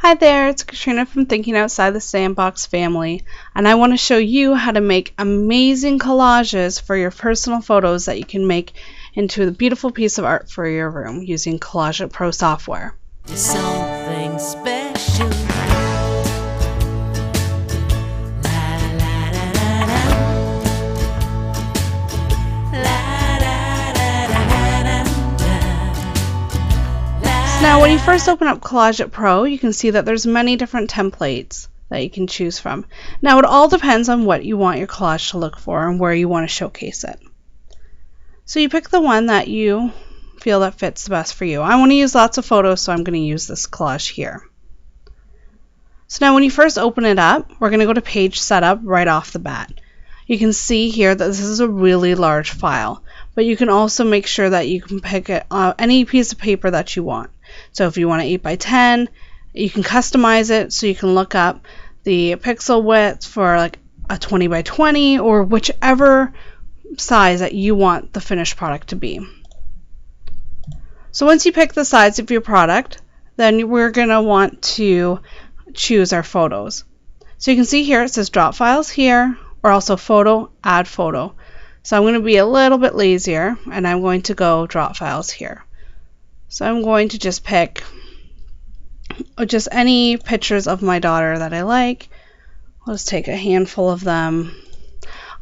Hi there, it's Katrina from Thinking Outside the Sandbox family, and I want to show you how to make amazing collages for your personal photos that you can make into a beautiful piece of art for your room using CollageIt Pro software. Something special. Now when you first open up CollageIt Pro, you can see that there's many different templates that you can choose from. Now it all depends on what you want your collage to look for and where you want to showcase it. So you pick the one that you feel that fits the best for you. I want to use lots of photos, so I'm going to use this collage here. So now when you first open it up, we're going to go to page setup right off the bat. You can see here that this is a really large file, but you can also make sure that you can pick any piece of paper that you want. So if you want an 8 by 10, you can customize it so you can look up the pixel width for like a 20 by 20 or whichever size that you want the finished product to be. So once you pick the size of your product, then we're going to want to choose our photos. So you can see here it says drop files here, or also photo, add photo. So I'm going to be a little bit lazier and I'm going to go drop files here. So I'm going to just pick just any pictures of my daughter that I like. I'll just take a handful of them.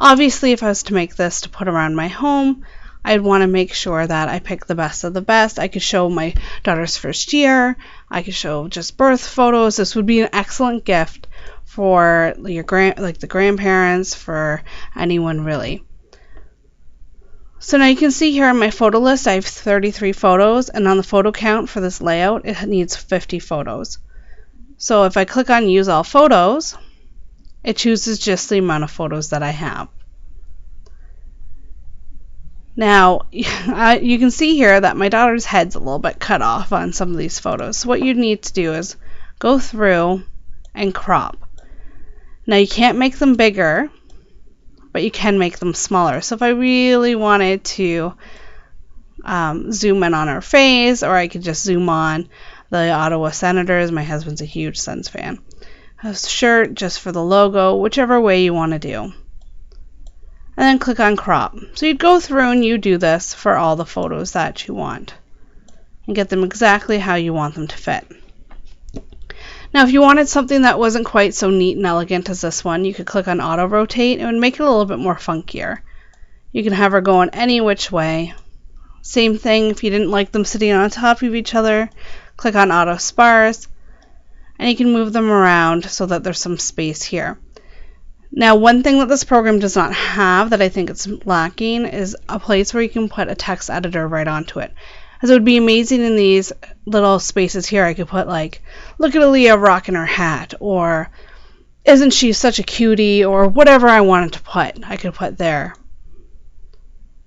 Obviously, if I was to make this to put around my home, I'd want to make sure that I pick the best of the best. I could show my daughter's first year. I could show just birth photos. This would be an excellent gift for your the grandparents, for anyone really. So now you can see here on my photo list, I have 33 photos, and on the photo count for this layout, it needs 50 photos. So if I click on Use All Photos, it chooses just the amount of photos that I have. Now, you can see here that my daughter's head's a little bit cut off on some of these photos. So what you need to do is go through and crop. Now you can't make them bigger, but you can make them smaller. So if I really wanted to zoom in on her face, or I could just zoom on the Ottawa Senators. My husband's a huge Sens fan. A shirt just for the logo, whichever way you want to do. And then click on crop. So you'd go through and you do this for all the photos that you want and get them exactly how you want them to fit. Now if you wanted something that wasn't quite so neat and elegant as this one, you could click on auto rotate. It would make it a little bit more funkier. You can have her going any which way. Same thing if you didn't like them sitting on top of each other, click on auto sparse, and you can move them around so that there's some space here. Now one thing that this program does not have that I think it's lacking is a place where you can put a text editor right onto it. As it would be amazing in these little spaces here, I could put like, look at Aaliyah rocking her hat, or isn't she such a cutie, or whatever I wanted to put, I could put there.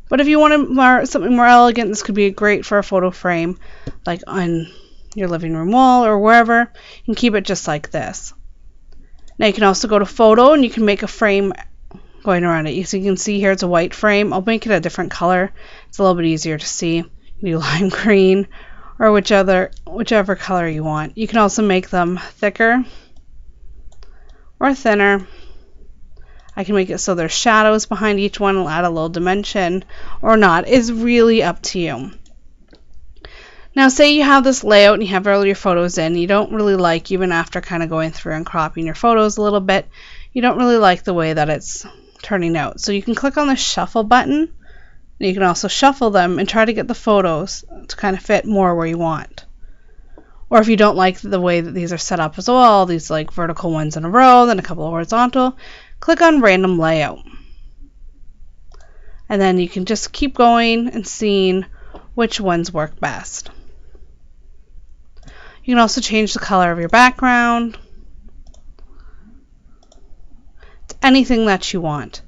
But if you wanted something more elegant, this could be great for a photo frame, like on your living room wall or wherever. You can keep it just like this. Now you can also go to photo and you can make a frame going around it. So you can see here it's a white frame. I'll make it a different color. It's a little bit easier to see. You do lime green or whichever color you want. You can also make them thicker or thinner. I can make it so there's shadows behind each one. I'll add a little dimension or not. It's really up to you. Now say you have this layout and you have all your photos in, you don't really like, even after kind of going through and cropping your photos a little bit, you don't really like the way that it's turning out. So you can click on the shuffle button, and you can also shuffle them and try to get the photos to kind of fit more where you want. Or if you don't like the way that these are set up as well, these like vertical ones in a row, then a couple of horizontal, click on random layout. And then you can just keep going and seeing which ones work best. You can also change the color of your background to anything that you want.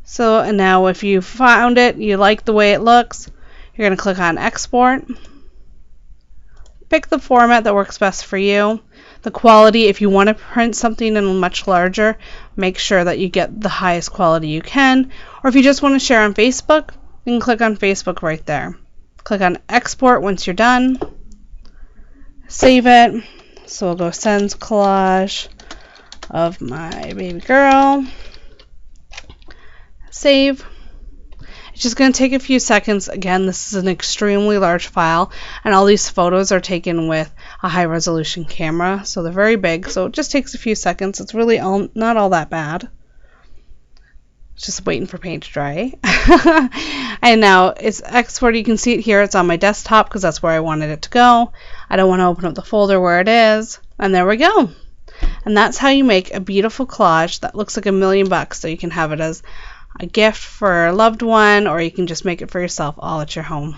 So and now if you found it, you like the way it looks, you're going to click on export. Pick the format that works best for you. The quality, if you want to print something in much larger, make sure that you get the highest quality you can. Or if you just want to share on Facebook, you can click on Facebook right there. Click on export once you're done. save it. So we'll go send collage of my baby girl. Save. It's just going to take a few seconds. Again, this is an extremely large file, and all these photos are taken with a high resolution camera, so they're very big, so it just takes a few seconds. It's really not all that bad. Just waiting for paint to dry. And now it's exported. You can see it here. It's on my desktop because that's where I wanted it to go. I don't want to open up the folder where it is. And there we go. And that's how you make a beautiful collage that looks like $1,000,000. So you can have it as a gift for a loved one, or you can just make it for yourself all at your home.